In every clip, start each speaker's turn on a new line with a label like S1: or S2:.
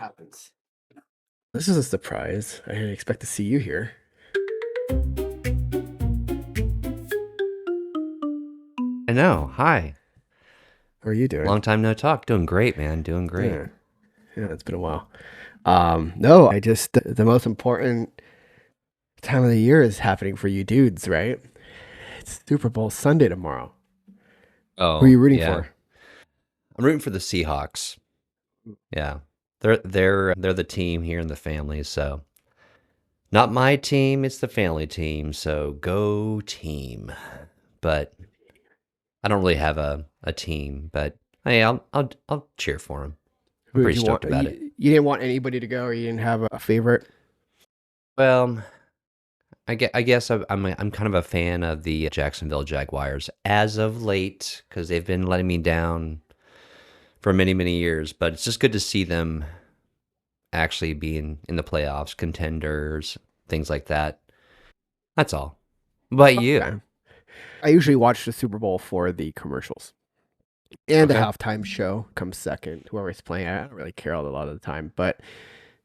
S1: happens. This is a surprise. I didn't expect to see you here.
S2: I know. Hi.
S1: How are you doing?
S2: Long time no talk. Doing great, man. Doing great.
S1: Yeah, it's been a while. No, I just the most important time of the year is happening for you dudes, right? It's Super Bowl Sunday tomorrow. Who are
S2: Oh,
S1: you rooting
S2: yeah.
S1: for?
S2: I'm rooting for the Seahawks. Yeah. They're the team here in the family, so not my team, it's the family team, so go team. But I don't really have a team, but hey, I'll cheer for them. I'm
S1: Who did
S2: pretty
S1: you want?
S2: stoked about it.
S1: You didn't want anybody to go, or you didn't have a favorite?
S2: Well, I guess I'm kind of a fan of the Jacksonville Jaguars as of late because they've been letting me down for many, many years, but it's just good to see them actually being in the playoffs, contenders, things like that. That's all. What about you?
S1: Okay. I usually watch the Super Bowl for the commercials. And the
S2: Okay.
S1: halftime show comes second. Whoever's playing, I don't really care a lot of the time, but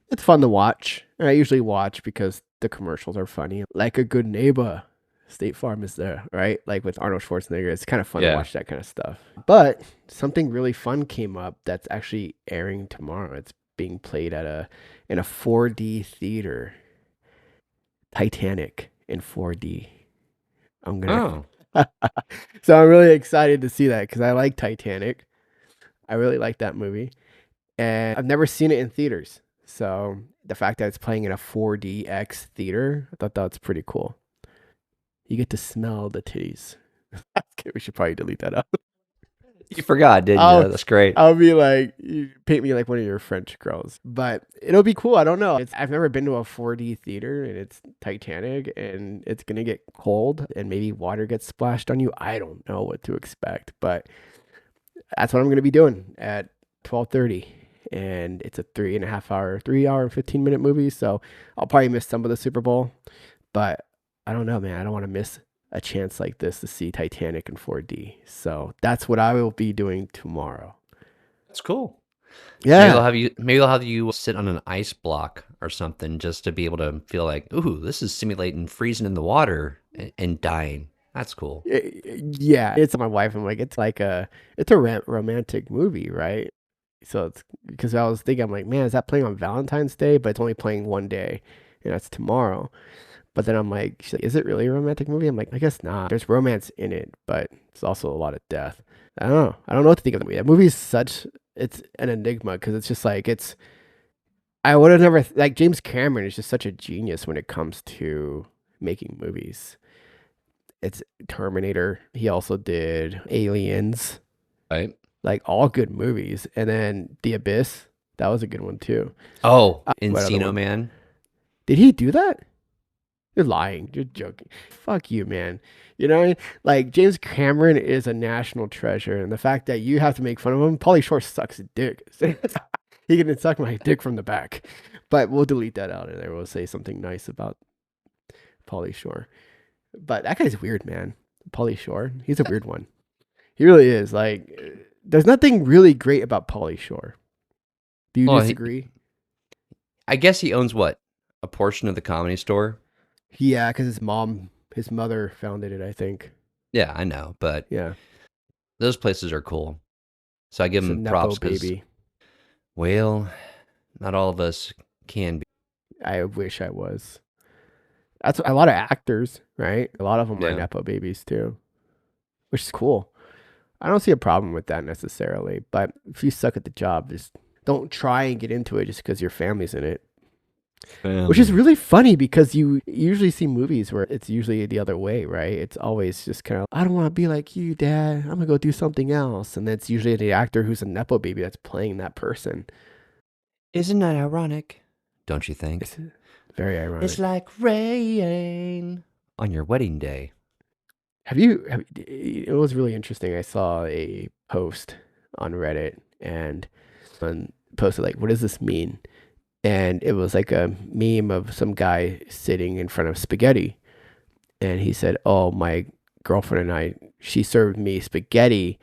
S1: it's fun to watch. And I usually watch because the commercials are funny. Like a good neighbor, State Farm is there, right? Like with Arnold Schwarzenegger. It's kind of fun to
S2: Yeah.
S1: watch that kind of stuff. But something really fun came up that's actually airing tomorrow. It's being played in a 4D theater. Titanic in 4D. I'm gonna
S2: Oh,
S1: So I'm really excited to see that because I like Titanic. I really like that movie. And I've never seen it in theaters. So the fact that it's playing in a 4DX theater, I thought that was pretty cool. You get to smell the titties. Okay, we should probably delete that out.
S2: you forgot, didn't you?
S1: I'll
S2: That's great.
S1: I'll be like, you paint me like one of your French girls. But it'll be cool. I don't know. I've never been to a 4D theater and it's Titanic and it's gonna get cold and maybe water gets splashed on you. I don't know what to expect, but that's what I'm gonna be doing at 12:30. And it's a 3.5 hour, 3 hour and 15 minute movie. So I'll probably miss some of the Super Bowl, but I don't know, man. I don't want to miss a chance like this to see Titanic in 4D. So that's what I will be doing tomorrow.
S2: That's cool.
S1: Yeah.
S2: Maybe they'll have you sit on an ice block or something just to be able to feel like, ooh, this is simulating freezing in the water and dying. That's cool.
S1: Yeah. It's my wife. I'm like, it's a romantic movie, right? So it's because I was thinking, I'm like, man, is that playing on Valentine's Day? But it's only playing one day, and that's tomorrow. But then I'm like, she's like, is it really a romantic movie? I'm like, I guess not. There's romance in it, but it's also a lot of death. I don't know. I don't know what to think of the movie. That movie is it's an enigma because it's just like, I would have never, like, James Cameron is just such a genius when it comes to making movies. It's Terminator. He also did Aliens,
S2: Right?
S1: like all good movies. And then The Abyss, that was a good one too.
S2: Oh,
S1: What other
S2: Encino
S1: one?
S2: Man.
S1: Did he do that? You're lying. You're joking. Fuck you, man. You know, like James Cameron is a national treasure, and the fact that you have to make fun of him, Pauly Shore sucks dick. He can suck my dick from the back, but we'll delete that out, and I will say something nice about Pauly Shore. But that guy's weird, man. Pauly Shore, he's a weird one. He really is. Like, there's nothing really great about Pauly Shore. Do you
S2: Well,
S1: disagree?
S2: I guess he owns what? A portion of the Comedy Store?
S1: Yeah, because his mother founded it, I think.
S2: Yeah, I know, but
S1: Yeah,
S2: those places are cool. So I give
S1: it's a
S2: him
S1: nepo
S2: props because,
S1: baby.
S2: well, not all of us can be.
S1: I wish I was. That's a lot of actors, right? A lot of them are
S2: Yeah.
S1: nepo babies too, which is cool. I don't see a problem with that necessarily, but if you suck at the job, just don't try and get into it just because your family's in it. Which is really funny because you usually see movies where it's usually the other way, right? It's always just kind of, I don't want to be like you, Dad. I'm gonna go do something else, and it's usually the actor who's a nepo baby that's playing that person.
S2: Isn't that ironic? Don't you think?
S1: It's very
S2: It's
S1: ironic.
S2: like rain on your wedding day.
S1: It was really interesting. I saw a post on Reddit and someone posted like, "What does this mean?" And it was like a meme of some guy sitting in front of spaghetti, and he said, "Oh, my girlfriend and she served me spaghetti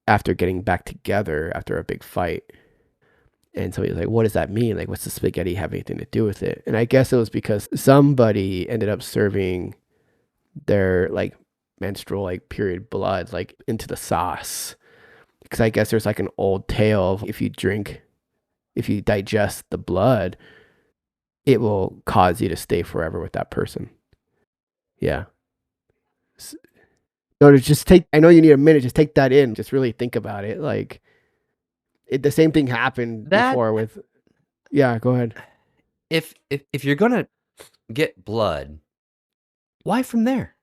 S1: after getting back together after a big fight." And so he was like, what does that mean? Like, what's the spaghetti have anything to do with it? And I guess it was because somebody ended up serving their like menstrual like period blood like into the sauce. Because I guess there's like an old tale of if you digest the blood, it will cause you to stay forever with that person. Yeah. No, to just take, I know you need a minute, just take that in, just really think about it. Like, the same thing happened
S2: That
S1: before with, yeah, go ahead.
S2: if you're gonna get blood, why from there?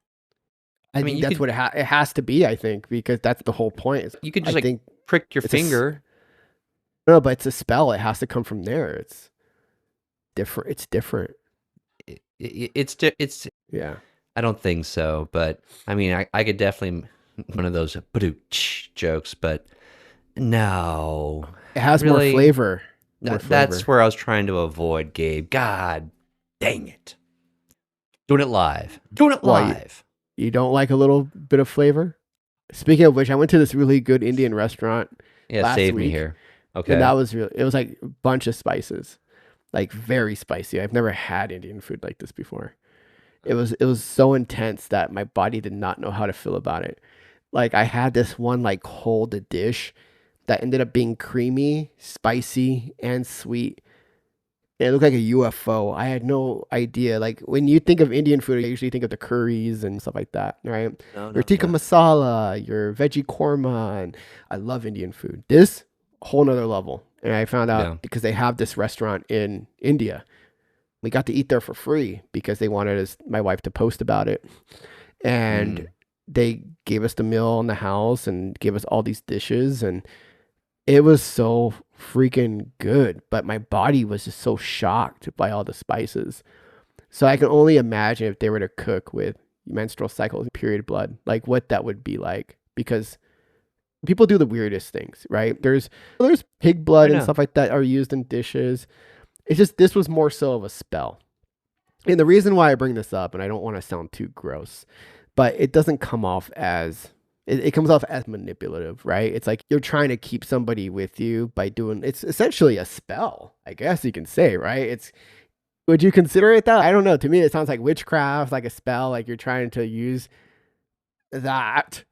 S1: I
S2: mean,
S1: think
S2: you
S1: that's
S2: could
S1: what it has to be, I think, because that's the whole point.
S2: you could
S1: I
S2: just like
S1: think
S2: prick your
S1: it's a,
S2: finger.
S1: no, but it's a spell. It has to come from there. It's different. It's different.
S2: It's
S1: Yeah.
S2: I don't think so, but I mean, I could definitely one of those "Badooch" jokes, but no,
S1: It has more
S2: really,
S1: flavor. More
S2: that's
S1: flavor.
S2: where I was trying to avoid, Gabe. God dang it, doing it
S1: Why,
S2: live.
S1: you don't like a little bit of flavor? Speaking of which, I went to this really good Indian restaurant
S2: Yeah,
S1: last
S2: save me
S1: week,
S2: here.
S1: and
S2: Okay.
S1: that was really, it was like a bunch of spices, like very spicy. I've never had Indian food like this before. It was so intense that my body did not know how to feel about it. Like I had this one like cold dish that ended up being creamy, spicy, and sweet. It looked like a UFO. I had no idea. Like when you think of Indian food, I usually think of the curries and stuff like that, right?
S2: No,
S1: Your
S2: no,
S1: tikka
S2: yeah,
S1: masala, your veggie korma, and I love Indian food. This whole nother level. And I found
S2: yeah.
S1: out because they have this restaurant in India. We got to eat there for free because they wanted us, my wife, to post about it. And
S2: Mm.
S1: they gave us the meal in the house and gave us all these dishes. And it was so freaking good, but my body was just so shocked by all the spices. So I can only imagine if they were to cook with menstrual cycle and period blood, like what that would be like. Because people do the weirdest things, right? There's pig
S2: I
S1: blood and
S2: know.
S1: stuff like that are used in dishes. It's just this was more so of a spell. And the reason why I bring this up, and I don't want to sound too gross, but it doesn't come off as it comes off as manipulative, right? It's like you're trying to keep somebody with you by doing it's essentially a spell, I guess you can say, right? It's would you consider it that? I don't know. To me, it sounds like witchcraft, like a spell, like you're trying to use that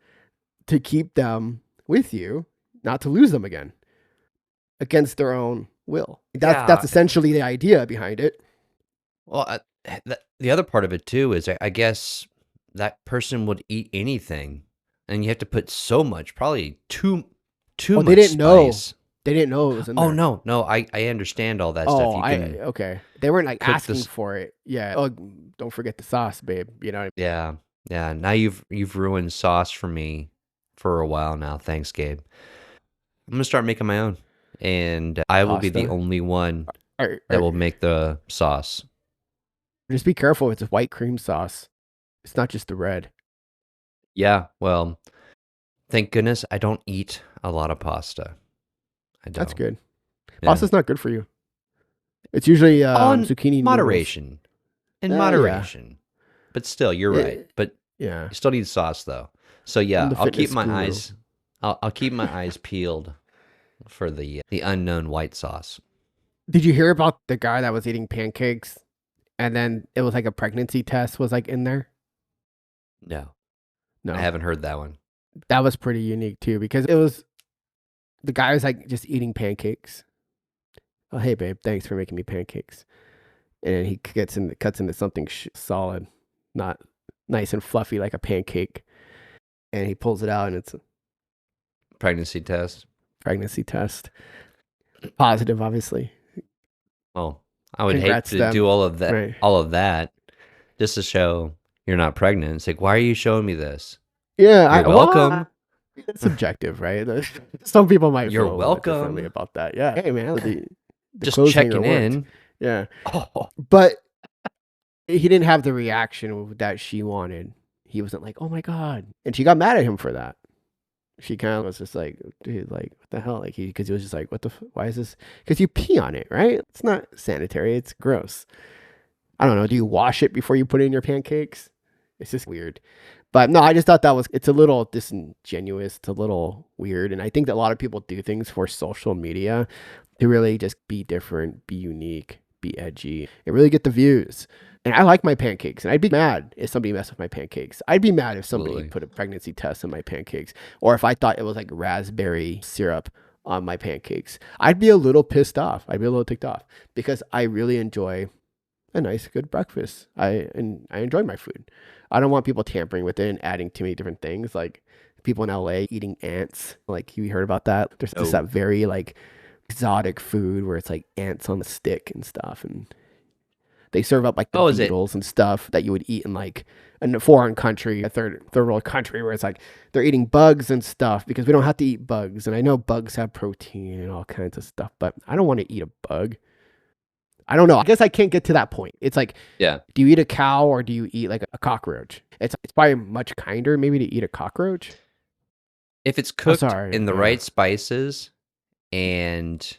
S1: to keep them with you, not to lose them again against their own will. That's
S2: Yeah.
S1: essentially the idea behind it.
S2: Well, the other part of it too is I guess that person would eat anything, and you have to put so much, probably too
S1: Oh, they
S2: much
S1: didn't know.
S2: spice.
S1: They didn't know it was in
S2: Oh
S1: there.
S2: no, no, I understand all that stuff.
S1: Oh,
S2: You
S1: I
S2: can
S1: okay. They weren't like
S2: cook
S1: asking
S2: this.
S1: for it. Yeah. Oh, don't forget the sauce, babe. You know,
S2: Yeah, yeah. Now you've ruined sauce for me for a while now. Thanks, Gabe. I'm gonna start making my own, and I will be the
S1: pasta.
S2: only one that
S1: Or
S2: will make the sauce.
S1: just be careful. It's a white cream sauce. It's not just the red.
S2: Yeah, well, thank goodness I don't eat a lot of pasta. I
S1: That's
S2: don't.
S1: good.
S2: Yeah.
S1: Pasta's not good for you. It's usually
S2: On
S1: zucchini noodles.
S2: moderation. In
S1: Yeah.
S2: moderation. But still, you're right.
S1: It,
S2: But
S1: yeah.
S2: you still need sauce though. So
S1: I'm
S2: yeah,
S1: the
S2: I'll keep
S1: fitness
S2: my
S1: guru.
S2: eyes I'll keep my eyes peeled for the unknown white sauce.
S1: Did you hear about the guy that was eating pancakes and then it was like a pregnancy test was like in there?
S2: No. I
S1: No.
S2: haven't heard that one.
S1: That was pretty unique too because it was the guy was like just eating pancakes. Oh, hey babe, thanks for making me pancakes. And then he cuts into something solid, not nice and fluffy like a pancake. And he pulls it out, and it's a
S2: Pregnancy test.
S1: pregnancy test. Positive, obviously.
S2: Well, I would hate
S1: Congrats to
S2: to do
S1: them.
S2: all of that
S1: Right.
S2: just to show you're not pregnant. It's like, why are you showing me this?
S1: Yeah.
S2: You're welcome.
S1: It's subjective, right? Some people might
S2: You're
S1: feel a little bit differently
S2: welcome.
S1: about that. Yeah. Hey, man, the
S2: Just
S1: clothes hanger
S2: checking
S1: worked.
S2: in.
S1: Yeah.
S2: Oh,
S1: But he didn't have the reaction that she wanted. He wasn't like, oh my God. And she got mad at him for that. She kind of was just like, dude, like, what the hell? Like, because he was just like, why is this? Because you pee on it, right? It's not sanitary. It's gross. I don't know. Do you wash it before you put it in your pancakes? It's just weird. But no, I just thought it's a little disingenuous. It's a little weird. And I think that a lot of people do things for social media to really just be different, be unique, be edgy, and really get the views. And I like my pancakes, and I'd be mad if somebody messed with my pancakes. I'd be mad if somebody
S2: Absolutely.
S1: put a pregnancy test in my pancakes, or if I thought it was like raspberry syrup on my pancakes. I'd be a little pissed off. I'd be a little ticked off because I really enjoy a nice, good breakfast. I enjoy my food. I don't want people tampering with it and adding too many different things. Like people in LA eating ants. Like you heard about that? There's just
S2: Oh,
S1: that very like exotic food where it's like ants on the stick and stuff, and they serve up like the
S2: oh, is it?
S1: beetles and stuff that you would eat in like a foreign country, a third world country, where it's like they're eating bugs and stuff because we don't have to eat bugs. And I know bugs have protein and all kinds of stuff, but I don't want to eat a bug. I don't know. I guess I can't get to that point. It's like,
S2: Yeah.
S1: do you eat a cow or do you eat like a cockroach? It's probably much kinder maybe to eat a cockroach.
S2: If it's
S1: Oh,
S2: cooked
S1: sorry.
S2: in the
S1: Yeah.
S2: right spices and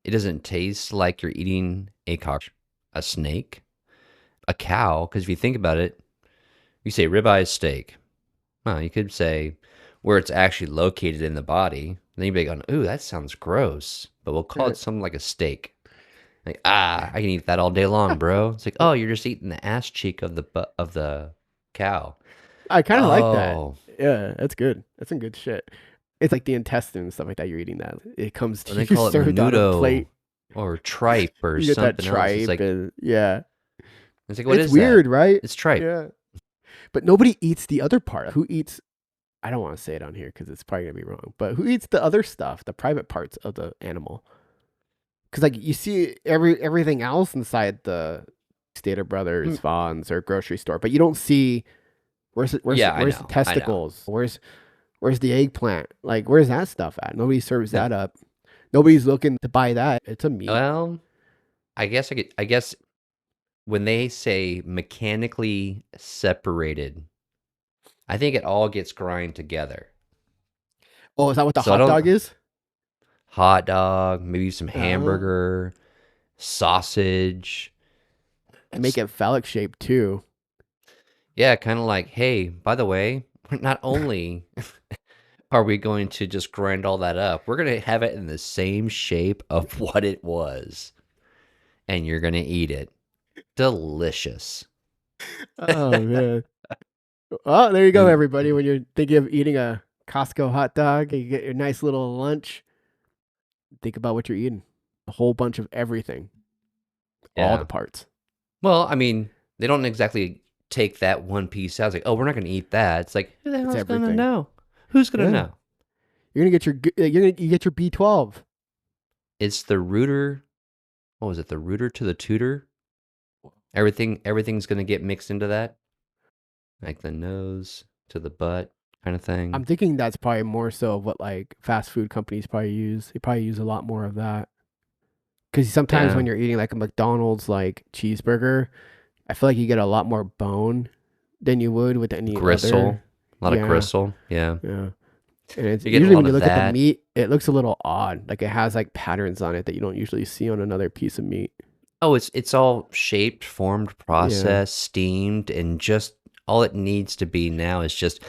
S2: it doesn't taste like you're eating a snake, a cow, because if you think about it, you say ribeye steak. Well, you could say where it's actually located in the body. Then you'd be going, ooh, that sounds gross. But we'll call it something like a steak. Like, I can eat that all day long, bro. It's like, oh, you're just eating the ass cheek of the cow.
S1: I kind of like that.
S2: Oh,
S1: Yeah, that's good. That's some good shit. It's like the intestine and stuff like that. You're eating that. It comes
S2: and
S1: to
S2: they
S1: you
S2: call it
S1: served on a
S2: menudo
S1: plate.
S2: or tripe or
S1: You get that
S2: something else. It's
S1: tripe,
S2: like,
S1: and yeah,
S2: what
S1: it's
S2: is that?
S1: weird, right?
S2: It's tripe.
S1: Yeah, but nobody eats the other part. Who eats? I don't want to say it on here because it's probably gonna be wrong. But who eats the other stuff, the private parts of the animal? Because like you see everything else inside the Stater Brothers,
S2: Mm,
S1: Vaughn's, or grocery store, but you don't see
S2: Yeah, I
S1: where's the
S2: know. I know.
S1: testicles? Where's the eggplant? Like where's that stuff at? Nobody serves
S2: No.
S1: that up. Nobody's looking to buy that. It's a meat.
S2: Well, I guess when they say mechanically separated, I think it all gets grind together.
S1: Oh, is that what the
S2: So I
S1: hot
S2: don't
S1: dog is?
S2: hot dog, maybe some
S1: Oh,
S2: hamburger, sausage.
S1: and make it phallic shaped too.
S2: Yeah, kind of like, hey, by the way, not only are we going to just grind all that up, we're going to have it in the same shape of what it was, and you're going to eat it. Delicious.
S1: Oh man. Oh, there you go,
S2: And
S1: everybody. When you're thinking of eating a Costco hot dog, you get your nice little lunch. Think about what you're eating. A whole bunch of everything, all the
S2: yeah.
S1: parts.
S2: Well, I mean, they don't exactly take that one piece out. It's like, oh, we're not going to eat that. It's like, who the
S1: It's
S2: hell's going to
S1: everything.
S2: know? Who's going to
S1: Yeah,
S2: know?
S1: you're gonna get you get your B12.
S2: It's the rooter. What was it? The rooter to the tutor? Everything's going to get mixed into that. Like the nose to the butt kind of
S1: I'm
S2: thing.
S1: thinking that's probably more so of what like fast food companies probably use. They probably use a lot more of that. Because sometimes
S2: Yeah.
S1: when you're eating like a McDonald's like cheeseburger, I feel like you get a lot more bone than you would with any
S2: Gristle.
S1: other.
S2: A lot of
S1: Yeah,
S2: gristle. Yeah.
S1: yeah. And it's
S2: You're getting a
S1: usually when
S2: lot
S1: you
S2: of
S1: look at the
S2: that.
S1: meat, it looks a little odd. Like it has like patterns on it that you don't usually see on another piece of meat.
S2: Oh, it's all shaped, formed,
S1: Yeah.
S2: processed, steamed, and just all it needs to be now is just,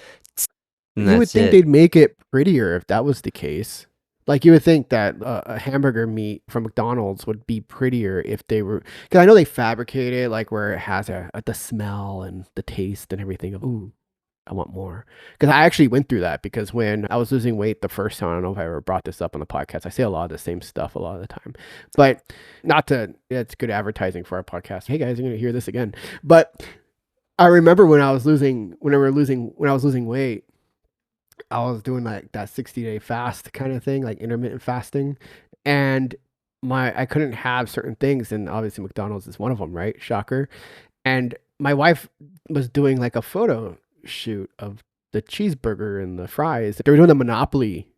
S2: and
S1: You would
S2: that's
S1: think
S2: it.
S1: they'd make it prettier if that was the case. Like you would think that a hamburger meat from McDonald's would be prettier if they were, because I know they fabricate it like where it has the smell and the taste and everything. Of, ooh, I want more. Because I actually went through that because when I was losing weight the first time, I don't know if I ever brought this up on the podcast. I say a lot of the same stuff a lot of the time, but not to. It's good advertising for our podcast. Hey guys, you're gonna hear this again. But I remember when I was losing, when I was losing weight, I was doing like that 60-day fast kind of thing, like intermittent fasting, and I couldn't have certain things, and obviously McDonald's is one of them, right? Shocker. And my wife was doing like a photo shoot of the cheeseburger and the fries. They were doing the Monopoly,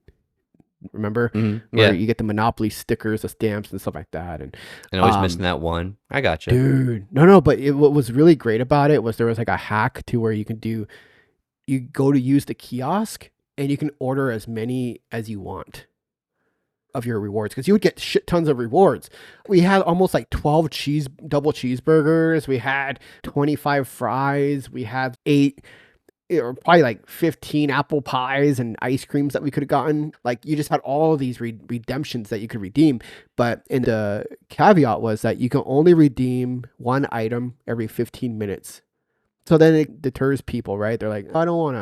S1: remember? Where
S2: Yeah.
S1: you get the Monopoly stickers, the stamps, and stuff like that. And
S2: And always missing that one. I gotcha.
S1: dude, no, but what was really great about it was there was like a hack to where you go to use the kiosk and you can order as many as you want of your rewards because you would get shit tons of rewards. We had almost like 12 double cheeseburgers. We had 25 fries. We had 8 or probably like 15 apple pies and ice creams that we could have gotten. Like you just had all these redemptions that you could redeem. But in the caveat was that you can only redeem one item every 15 minutes. So then it deters people, right? They're like, I don't want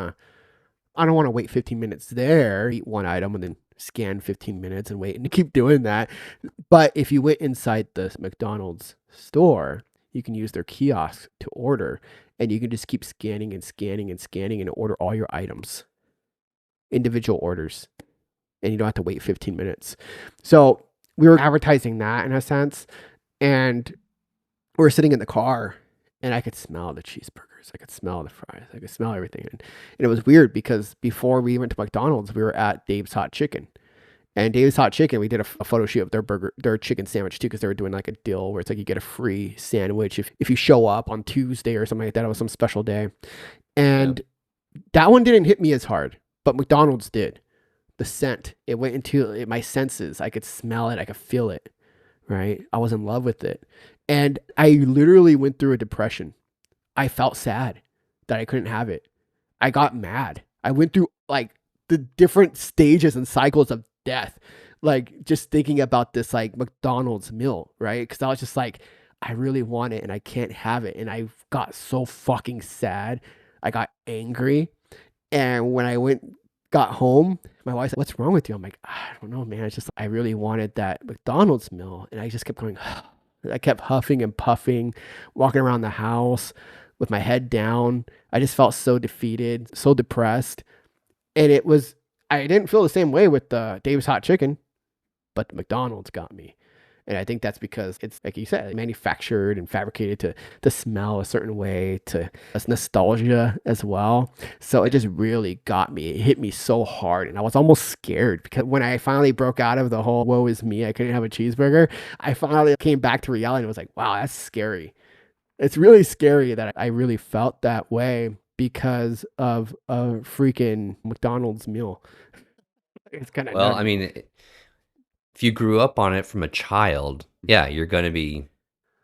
S1: to wait 15 minutes there, eat one item and then scan 15 minutes and wait and keep doing that. But if you went inside the McDonald's store, you can use their kiosk to order and you can just keep scanning and scanning and scanning and order all your items, individual orders, and you don't have to wait 15 minutes. So we were advertising that in a sense. And we were sitting in the car and I could smell the cheeseburgers. I could smell the fries. I could smell everything. And it was weird because before we went to McDonald's, we were at Dave's Hot Chicken. And Dave's Hot Chicken, we did a photo shoot of their chicken sandwich too, because they were doing like a deal where it's like you get a free sandwich if you show up on Tuesday or something like that. It was some special day. And that one didn't hit me as hard, but McDonald's did. The scent, it went into my senses. I could smell it. I could feel it, right? I was in love with it. And I literally went through a depression. I felt sad that I couldn't have it. I got mad. I went through like the different stages and cycles of death, like just thinking about this like McDonald's meal, right? Because I was just like, I really want it and I can't have it. And I got so fucking sad. I got angry. And when got home, my wife said, "What's wrong with you?" I'm like, I don't know, man. It's just, I really wanted that McDonald's meal. And I just kept going, I kept huffing and puffing, walking around the house with my head down. I just felt so defeated, so depressed. And I didn't feel the same way with the Dave's Hot Chicken, but the McDonald's got me. And I think that's because it's, like you said, manufactured and fabricated to smell a certain way, to as nostalgia as well. So it just really got me. It hit me so hard. And I was almost scared because when I finally broke out of the whole woe is me, I couldn't have a cheeseburger, I finally came back to reality and was like, wow, that's scary. It's really scary that I really felt that way because of a freaking McDonald's meal. It's kind of
S2: Well,
S1: nuts.
S2: I mean, if you grew up on it from a child, yeah, you're going to be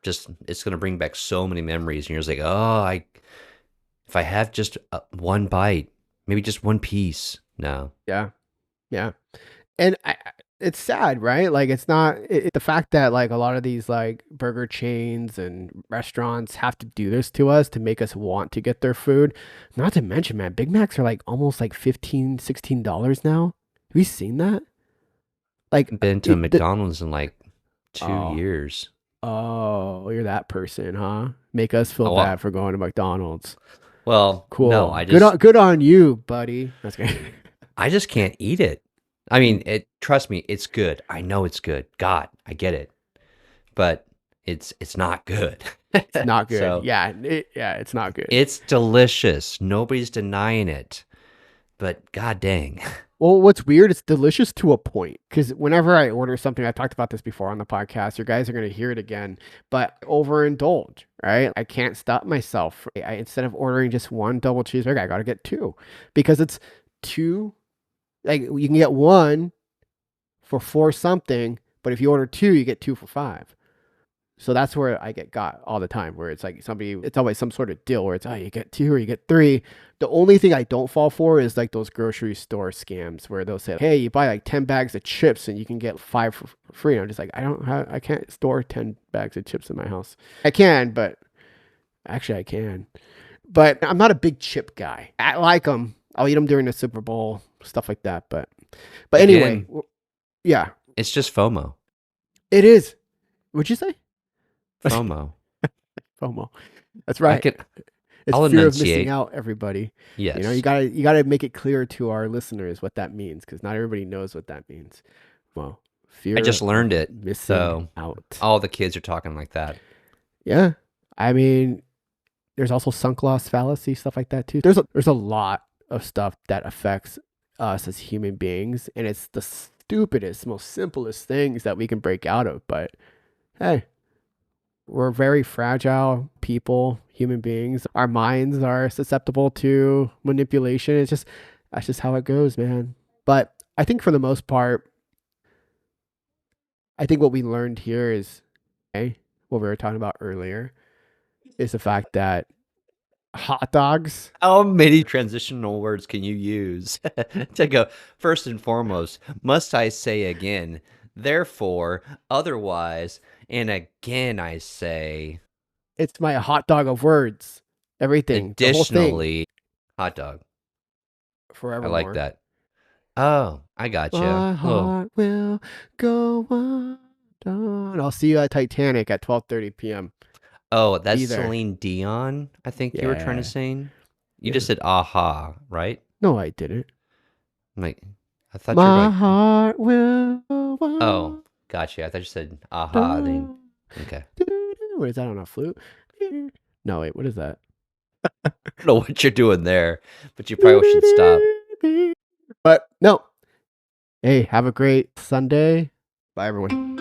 S2: it's going to bring back so many memories. And you're just like, if I have just one bite, maybe just one piece. No.
S1: Yeah. Yeah. And it's sad, right? Like it's not the fact that like a lot of these like burger chains and restaurants have to do this to us to make us want to get their food. Not to mention, man, Big Macs are like almost like $15, $16 now. Have you seen that? Like
S2: Been to McDonald's in like 2
S1: oh,
S2: years.
S1: oh, you're that person, huh? Make us feel
S2: Oh,
S1: bad for going to McDonald's.
S2: well, no,
S1: Cool. Good on you, buddy. That's great.
S2: I just can't eat it. I mean, trust me, it's good. I know it's good. God, I get it. But it's not good.
S1: It's not good.
S2: So
S1: Yeah, it's not good.
S2: it's delicious. Nobody's denying it. But god dang.
S1: Well, what's weird, it's delicious to a point. Because whenever I order something, I've talked about this before on the podcast, you guys are going to hear it again, but overindulge, right? I can't stop myself. Instead of ordering just one double cheeseburger, I got to get two because it's two. Like you can get one for four something, but if you order two, you get two for five. So that's where I get got all the time, where it's like it's always some sort of deal where it's, oh, you get two or you get three. The only thing I don't fall for is like those grocery store scams where they'll say, hey, you buy like 10 bags of chips and you can get five for free. And I'm just like, I can't store 10 bags of chips in my house. I can, but actually I can. But I'm not a big chip guy. I like them. I'll eat them during the Super Bowl, stuff like that. But anyway,
S2: Again,
S1: yeah,
S2: it's just FOMO.
S1: it is. What'd you say?
S2: FOMO.
S1: FOMO. That's right. It's
S2: I'll
S1: fear of missing
S2: enunciate.
S1: out, everybody. You know, you
S2: Yes.
S1: gotta make it clear to our listeners what that means, because not everybody knows what that means. Well, fear
S2: I just learned
S1: of
S2: it.
S1: missing
S2: So
S1: out.
S2: all the kids are talking like that.
S1: Yeah. I mean, there's also sunk loss fallacy, stuff like that too. There's a lot of stuff that affects us as human beings, and it's the stupidest, most simplest things that we can break out of. But hey, we're very fragile people, human beings. Our minds are susceptible to manipulation. That's just how it goes, man. But I think for the most part, I think what we learned here is, okay, what we were talking about earlier, is the fact that Hot dogs.
S2: How many transitional words can you use to go, first and foremost, must I say again, therefore, otherwise, and again I say,
S1: It's my hot dog of words. Everything. The whole thing.
S2: additionally, hot dog. I
S1: Forevermore.
S2: like that. Oh, I gotcha.
S1: My heart will go on. I'll see you at Titanic at 12:30 p.m.
S2: Oh, that's
S1: Be there.
S2: Celine Dion, I think you were trying to
S1: Yeah.
S2: sing. You
S1: Yeah.
S2: just said aha, right?
S1: No, I didn't.
S2: I'm like, I thought you were
S1: My
S2: like,
S1: heart will go
S2: oh, gotcha. I thought you said aha. Then okay.
S1: What is that on a flute? No, wait, what is that?
S2: I don't know what you're doing there, but you probably should stop.
S1: But no. Hey, have a great Sunday. Bye, everyone.